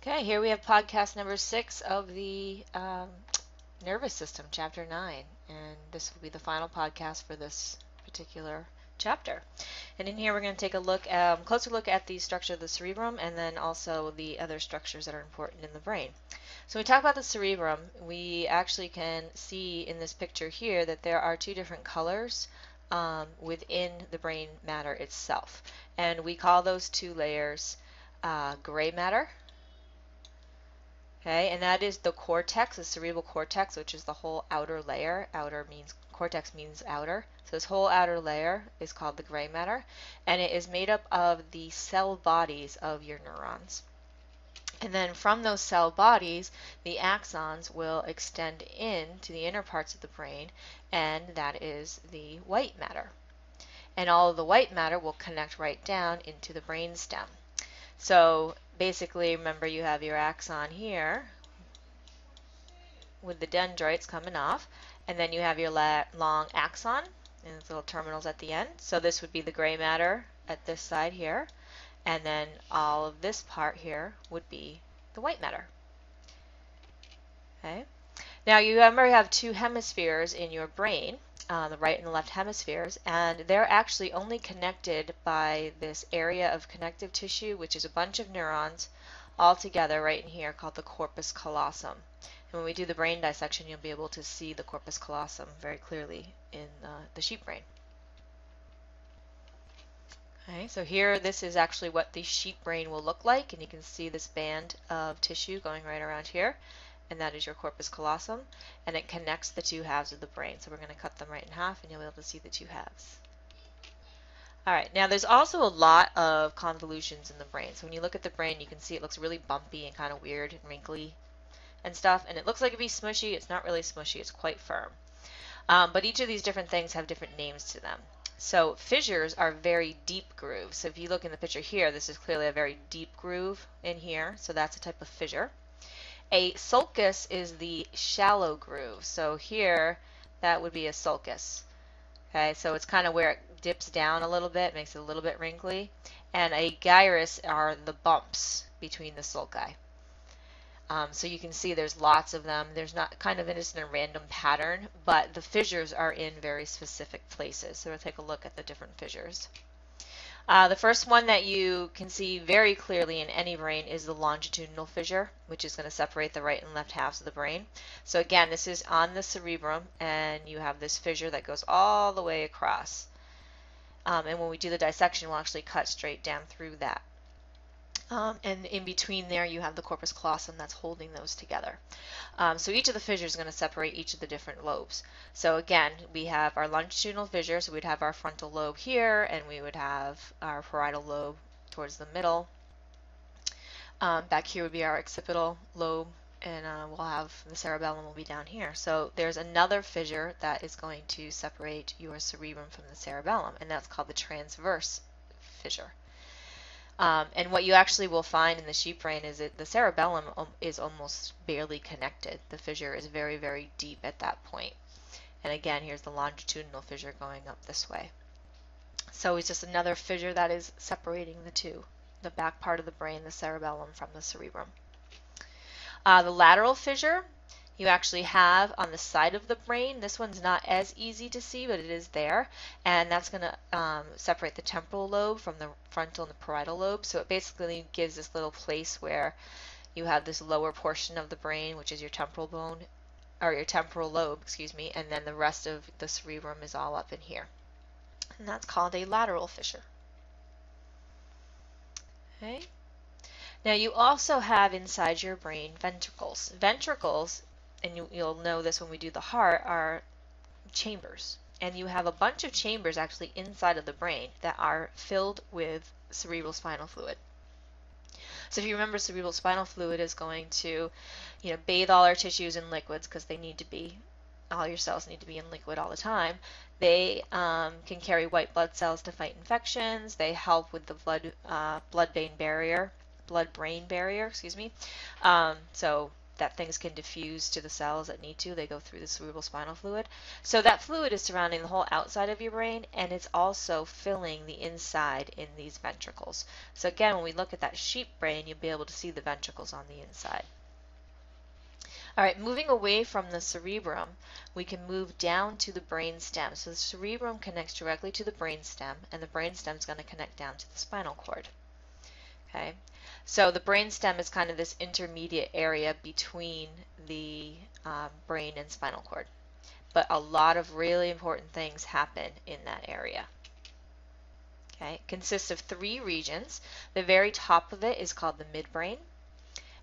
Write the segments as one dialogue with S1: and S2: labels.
S1: Okay, here we have podcast number 6 of the nervous system, chapter 9, and this will be the final podcast for this particular chapter. And in here we're going to take a look, closer look at the structure of the cerebrum and then also the other structures that are important in the brain. So when we talk about the cerebrum, we actually can see in this picture here that there are two different colors within the brain matter itself. And we call those two layers gray matter. Okay, and that is the cortex, the cerebral cortex, which is the whole outer layer. Outer means, cortex means outer. So this whole outer layer is called the gray matter, and it is made up of the cell bodies of your neurons. And then from those cell bodies, the axons will extend in to the inner parts of the brain, and that is the white matter. And all of the white matter will connect right down into the brain stem. So basically, remember, you have your axon here with the dendrites coming off, and then you have your long axon and its little terminals at the end. So this would be the gray matter at this side here, and then all of this part here would be the white matter. Okay. Now you remember you have two hemispheres in your brain, the right and the left hemispheres, and they're actually only connected by this area of connective tissue, which is a bunch of neurons all together right in here called the corpus callosum. And when we do the brain dissection, you'll be able to see the corpus callosum very clearly in the sheep brain. Okay, so here this is actually what the sheep brain will look like, and you can see this band of tissue going right around here, and that is your corpus callosum, and it connects the two halves of the brain. So we're going to cut them right in half, and you'll be able to see the two halves. All right, now there's also a lot of convolutions in the brain. So when you look at the brain, you can see it looks really bumpy and kind of weird and wrinkly and stuff, and it looks like it'd be smushy. It's not really smushy, it's quite firm. But each of these different things have different names to them. So fissures are very deep grooves. So if you look in the picture here, this is clearly a very deep groove in here, so that's a type of fissure. A sulcus is the shallow groove. So here, that would be a sulcus. Okay, so it's kind of where it dips down a little bit, makes it a little bit wrinkly. And a gyrus are the bumps between the sulci. So you can see there's lots of them. There's not kind of just in a random pattern, but the fissures are in very specific places. So we'll take a look at the different fissures. The first one that you can see very clearly in any brain is the longitudinal fissure, which is going to separate the right and left halves of the brain. So again, this is on the cerebrum, and you have this fissure that goes all the way across. And when we do the dissection, we'll actually cut straight down through that. And in between there, you have the corpus callosum that's holding those together. So each of the fissures is going to separate each of the different lobes. So again, we have our longitudinal fissure, so we'd have our frontal lobe here, and we would have our parietal lobe towards the middle. Back here would be our occipital lobe, and we'll have the cerebellum will be down here. So there's another fissure that is going to separate your cerebrum from the cerebellum, and that's called the transverse fissure. And what you actually will find in the sheep brain is that the cerebellum is almost barely connected. The fissure is very, very deep at that point. And again, here's the longitudinal fissure going up this way. So it's just another fissure that is separating the two, the back part of the brain, the cerebellum, from the cerebrum. The lateral fissure you actually have on the side of the brain. This one's not as easy to see, but it is there, and that's going to separate the temporal lobe from the frontal and the parietal lobe. So it basically gives this little place where you have this lower portion of the brain, which is your temporal bone, or your temporal lobe, excuse me, and then the rest of the cerebrum is all up in here. And that's called a lateral fissure. Okay. Now you also have inside your brain ventricles. Ventricles, and you'll know this when we do the heart, are chambers. And you have a bunch of chambers actually inside of the brain that are filled with cerebral spinal fluid. So if you remember, cerebral spinal fluid is going to, bathe all our tissues in liquids because they need to be, all your cells need to be in liquid all the time. They can carry white blood cells to fight infections. They help with the blood-brain barrier, excuse me. So that things can diffuse to the cells that need to. They go through the cerebral spinal fluid. So that fluid is surrounding the whole outside of your brain, and it's also filling the inside in these ventricles. So again, when we look at that sheep brain, you'll be able to see the ventricles on the inside. All right, moving away from the cerebrum, we can move down to the brain stem. So the cerebrum connects directly to the brain stem, and the brain stem is going to connect down to the spinal cord. Okay, so the brain stem is kind of this intermediate area between the brain and spinal cord. But a lot of really important things happen in that area. Okay, it consists of 3 regions. The very top of it is called the midbrain,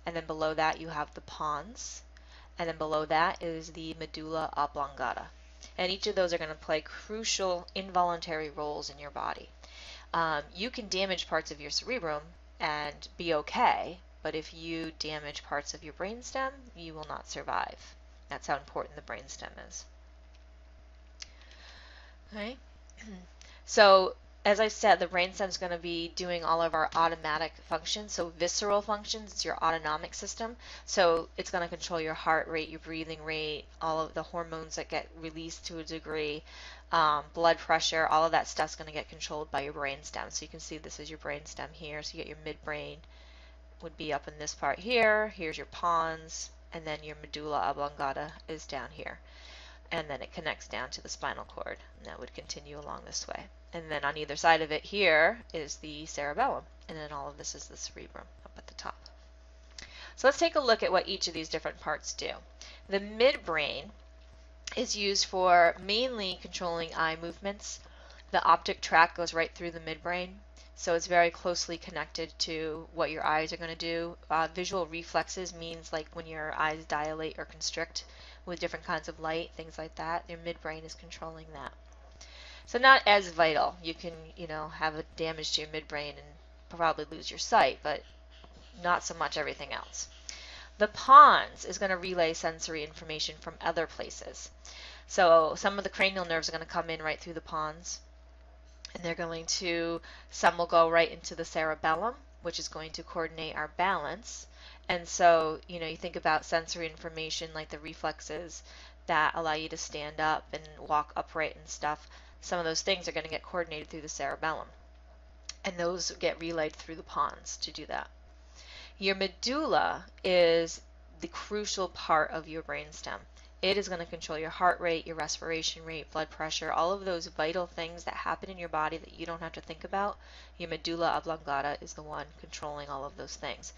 S1: and then below that you have the pons, and then below that is the medulla oblongata. And each of those are going to play crucial involuntary roles in your body. You can damage parts of your cerebrum and be okay, but if you damage parts of your brainstem, you will not survive. That's how important the brainstem is. Okay. So as I said, the brainstem is going to be doing all of our automatic functions. So visceral functions, it's your autonomic system. So it's going to control your heart rate, your breathing rate, all of the hormones that get released to a degree, blood pressure, all of that stuff is going to get controlled by your brainstem. So you can see this is your brainstem here. So you get your midbrain would be up in this part here. Here's your pons, and then your medulla oblongata is down here. And then it connects down to the spinal cord, and that would continue along this way. And then on either side of it here is the cerebellum, and then all of this is the cerebrum up at the top. So let's take a look at what each of these different parts do. The midbrain is used for mainly controlling eye movements. The optic tract goes right through the midbrain, so it's very closely connected to what your eyes are going to do. Visual reflexes means like when your eyes dilate or constrict with different kinds of light, things like that. Your midbrain is controlling that. So not as vital. You can, have a damage to your midbrain and probably lose your sight, but not so much everything else. The pons is going to relay sensory information from other places. So some of the cranial nerves are going to come in right through the pons, and they're going to, some will go right into the cerebellum, which is going to coordinate our balance. And so, you think about sensory information like the reflexes that allow you to stand up and walk upright and stuff. Some of those things are going to get coordinated through the cerebellum, and those get relayed through the pons to do that. Your medulla is the crucial part of your brainstem. It is going to control your heart rate, your respiration rate, blood pressure, all of those vital things that happen in your body that you don't have to think about. Your medulla oblongata is the one controlling all of those things.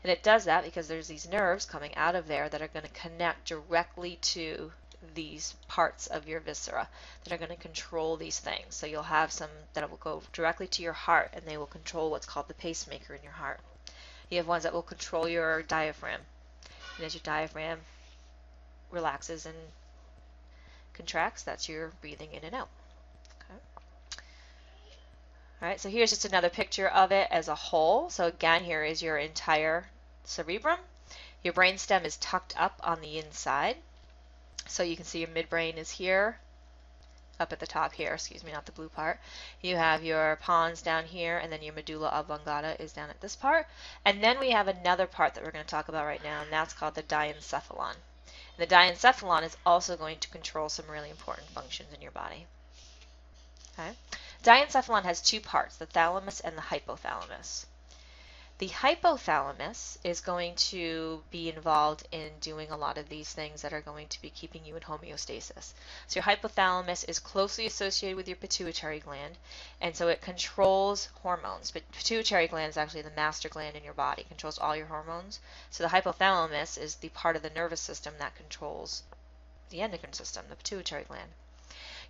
S1: And it does that because there's these nerves coming out of there that are going to connect directly to these parts of your viscera that are going to control these things. So you'll have some that will go directly to your heart, and they will control what's called the pacemaker in your heart. You have ones that will control your diaphragm. And as your diaphragm relaxes and contracts, that's your breathing in and out. Okay. All right, so here's just another picture of it as a whole. So again, here is your entire cerebrum. Your brainstem is tucked up on the inside. So you can see your midbrain is here, up at the top here, excuse me, not the blue part. You have your pons down here, and then your medulla oblongata is down at this part. And then we have another part that we're going to talk about right now, and that's called the diencephalon. The diencephalon is also going to control some really important functions in your body. Okay. Diencephalon has 2 parts, the thalamus and the hypothalamus. The hypothalamus is going to be involved in doing a lot of these things that are going to be keeping you in homeostasis. So your hypothalamus is closely associated with your pituitary gland, and so it controls hormones. But pituitary gland is actually the master gland in your body. It controls all your hormones. So the hypothalamus is the part of the nervous system that controls the endocrine system, the pituitary gland.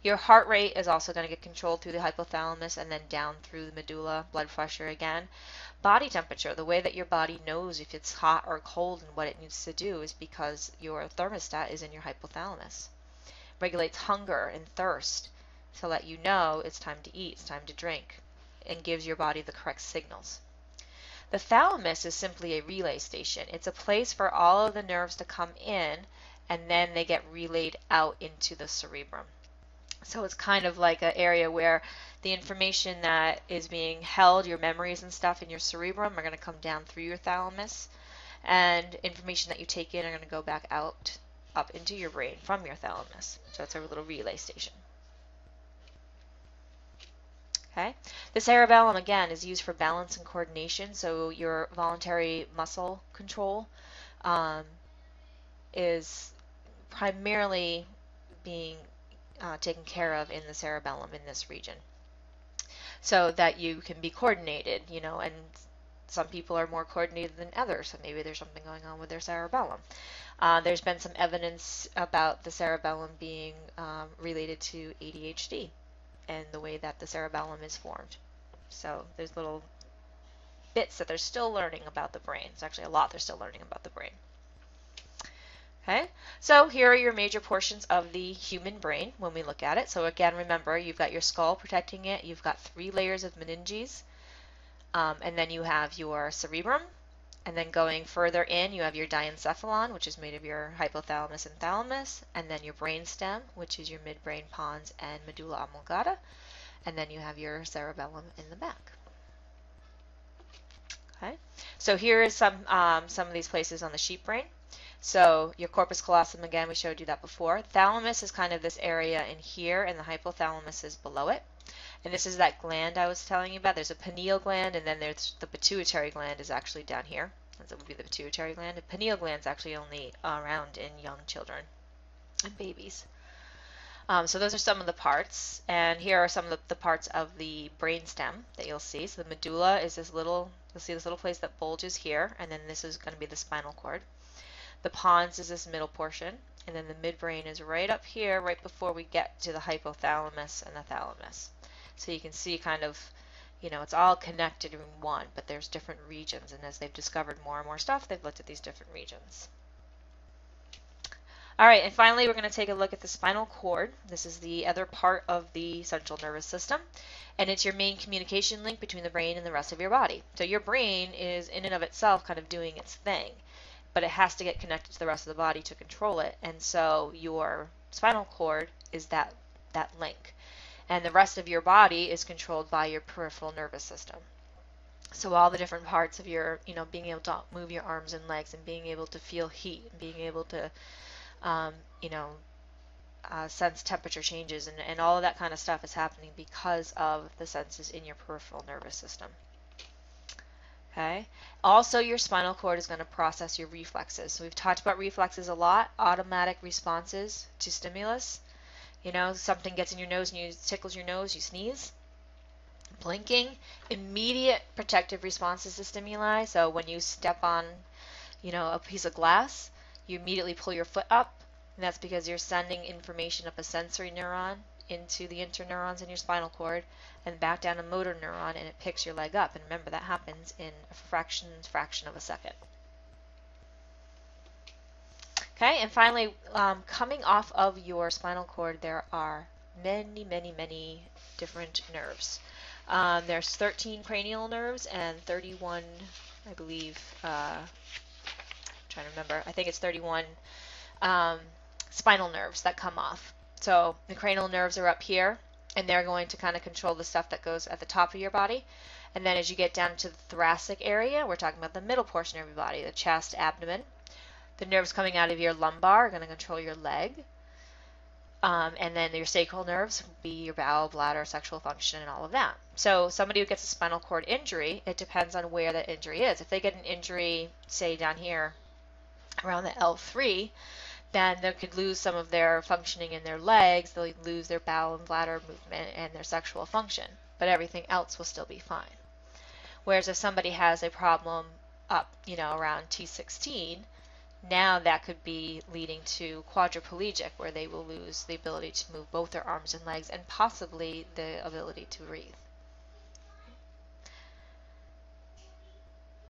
S1: Your heart rate is also going to get controlled through the hypothalamus and then down through the medulla, blood pressure again. Body temperature, the way that your body knows if it's hot or cold and what it needs to do is because your thermostat is in your hypothalamus. Regulates hunger and thirst to let you know it's time to eat, it's time to drink, and gives your body the correct signals. The thalamus is simply a relay station. It's a place for all of the nerves to come in, and then they get relayed out into the cerebrum. So it's kind of like an area where the information that is being held, your memories and stuff in your cerebrum, are going to come down through your thalamus. and information that you take in are going to go back out up into your brain from your thalamus. So that's our little relay station. Okay. The cerebellum, again, is used for balance and coordination, so your voluntary muscle control is primarily being taken care of in the cerebellum in this region, so that you can be coordinated, and some people are more coordinated than others, so maybe there's something going on with their cerebellum. There's been some evidence about the cerebellum being related to ADHD and the way that the cerebellum is formed. So there's little bits that they're still learning about the brain. It's actually a lot they're still learning about the brain. Okay, so here are your major portions of the human brain when we look at it. So again, remember, you've got your skull protecting it. You've got 3 layers of meninges, and then you have your cerebrum. And then going further in, you have your diencephalon, which is made of your hypothalamus and thalamus, and then your brainstem, which is your midbrain pons and medulla oblongata, and then you have your cerebellum in the back. Okay, so here is some of these places on the sheep brain. So your corpus callosum, again, we showed you that before. Thalamus is kind of this area in here, and the hypothalamus is below it. And this is that gland I was telling you about. There's a pineal gland, and then there's the pituitary gland is actually down here. That would be the pituitary gland. The pineal gland is actually only around in young children and babies. So those are some of the parts, and here are some of the parts of the brainstem that you'll see. So the medulla is this little, you'll see this little place that bulges here, and then this is going to be the spinal cord. The pons is this middle portion, and then the midbrain is right up here, right before we get to the hypothalamus and the thalamus. So you can see kind of, it's all connected in one, but there's different regions, and as they've discovered more and more stuff, they've looked at these different regions. All right, and finally, we're going to take a look at the spinal cord. This is the other part of the central nervous system, and it's your main communication link between the brain and the rest of your body. So your brain is in and of itself kind of doing its thing, but it has to get connected to the rest of the body to control it, and so your spinal cord is that link. And the rest of your body is controlled by your peripheral nervous system. So all the different parts of your, being able to move your arms and legs and being able to feel heat and being able to, sense temperature changes and all of that kind of stuff is happening because of the senses in your peripheral nervous system. Okay. Also, your spinal cord is going to process your reflexes. So we've talked about reflexes a lot, automatic responses to stimulus. Something gets in your nose and you tickles your nose, you sneeze. Blinking, immediate protective responses to stimuli. So when you step on, a piece of glass, you immediately pull your foot up, and that's because you're sending information up a sensory neuron into the interneurons in your spinal cord and back down a motor neuron, and it picks your leg up. And remember, that happens in a fraction of a second. Okay, and finally, coming off of your spinal cord, there are many, many, many different nerves. There's 13 cranial nerves and 31, I believe, I'm trying to remember, I think it's 31 spinal nerves that come off. So the cranial nerves are up here, and they're going to kind of control the stuff that goes at the top of your body. And then as you get down to the thoracic area, we're talking about the middle portion of your body, the chest, abdomen. The nerves coming out of your lumbar are going to control your leg. And then your sacral nerves will be your bowel, bladder, sexual function, and all of that. So somebody who gets a spinal cord injury, it depends on where that injury is. If they get an injury, say down here around the L3, then they could lose some of their functioning in their legs, they'll lose their bowel and bladder movement and their sexual function, but everything else will still be fine. Whereas if somebody has a problem up, around T16, now that could be leading to quadriplegic, where they will lose the ability to move both their arms and legs and possibly the ability to breathe.